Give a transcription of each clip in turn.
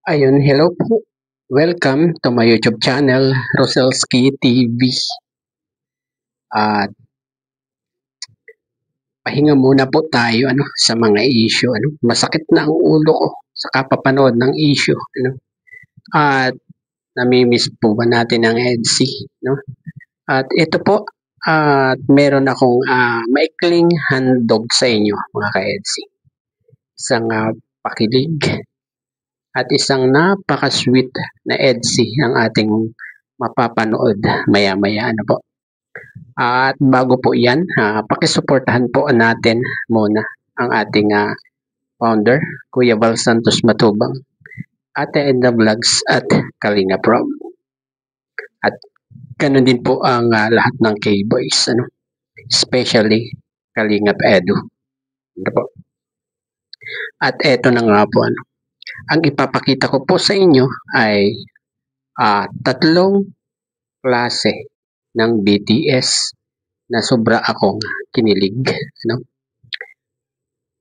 Ayun, hello po. Welcome to my YouTube channel, Roselski TV. At pahinga muna po tayo sa mga issue. Masakit na ang ulo ko sa kapapanood ng issue. At namimiss po ba natin ang EDSI? At ito po, at meron akong maikling handog sa inyo mga ka-EDSI. Isang pakilig at isang napaka-sweet na EDSI ang ating mapapanood maya-maya po. At bago po yan, pakisuportahan po natin muna ang ating founder, Kuya Val Santos Matubang, Ate Edna Vlogs at Kalinga Prom. At ganun din po ang lahat ng K-Boys, especially Kalinga Edu. Po. At eto na nga po, ang ipapakita ko po sa inyo ay tatlong klase ng BTS na sobra akong kinilig.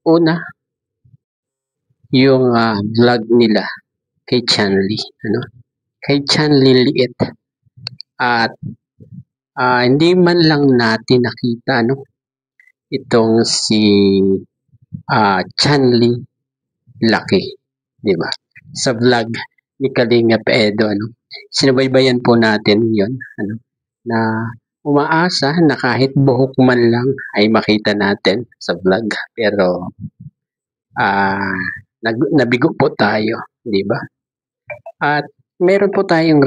Una, yung vlog nila kay Chanly. Kay Chanly Liit. At hindi man lang natin nakita itong si Chanly Laki. Diba? Sa vlog ni Kalinga Edu. Sinubaybayan po natin yon na umaasa na kahit buhok man lang ay makita natin sa vlog. Pero nabigo po tayo, di ba? At meron po tayong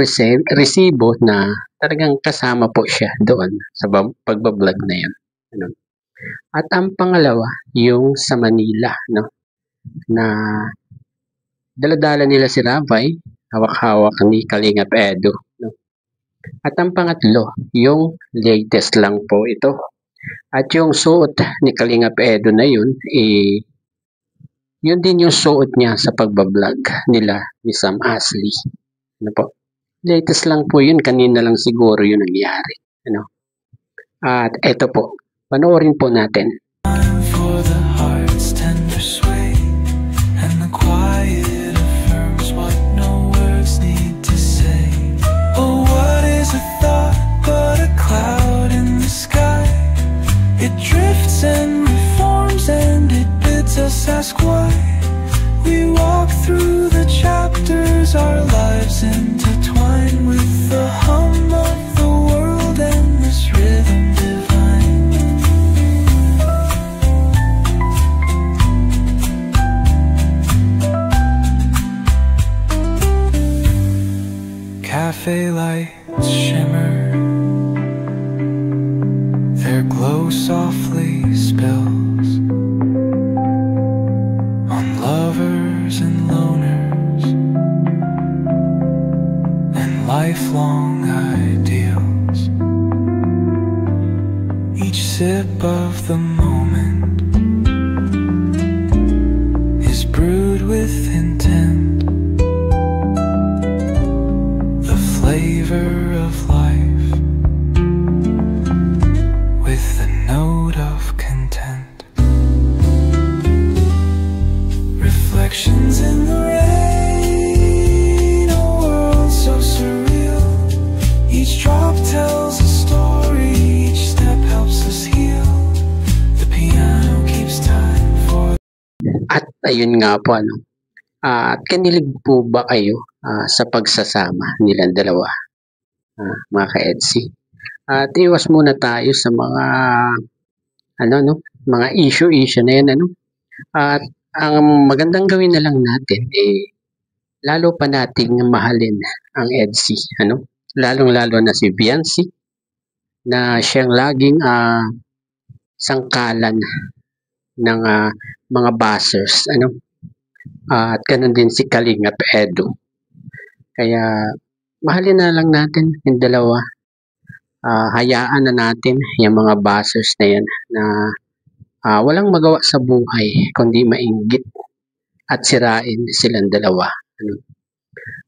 resibo na talagang kasama po siya doon sa pagbablog na yan. At ang pangalawa, yung sa Manila, na daladala nila si Ravay, hawak-hawak ni Kalinga Edu. At ang pangatlo, yung latest lang po ito. At yung suot ni Kalinga Edu na yun, yun din yung suot niya sa pagbablog nila ni Sam Ashley. Po? Latest lang po yun, kanina lang siguro yun nangyari. At eto po, panoorin po natin. It drifts and reforms and it bids us ask why. We walk through the chapters, our lives intertwine with the hum of the world and this rhythm divine. Cafe lights shimmer, their glow softly spills on lovers and loners and lifelong ideals. Each sip of the moment is brewed with intent, the flavor of life with a note of content. Reflections in the rain, a world so surreal. Each drop tells a story, each step helps us heal. The piano keeps time for... At ayun nga po, at kinilig po ba kayo sa pagsasama nilang dalawa, mga ka-EDSI? At iwas muna tayo sa mga mga issue na yan At ang magandang gawin na lang natin lalo pa nating mahalin ang EDSI, lalong-lalo na si Viancy na siyang laging sangkalan ng mga buzzers, at ganun din si Kalinga Edu. Kaya mahalin na lang natin yung dalawa. Hayaan na natin yung mga buzzers na yan na walang magawa sa buhay kundi mainggit at sirain silang dalawa.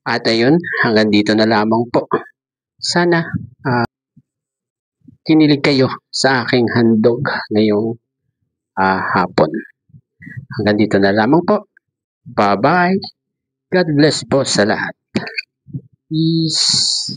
At ayun, hanggang dito na lamang po. Sana kinilig kayo sa aking handog ngayong hapon. Hanggang dito na lamang po. Bye-bye. God bless po sa lahat. Peace.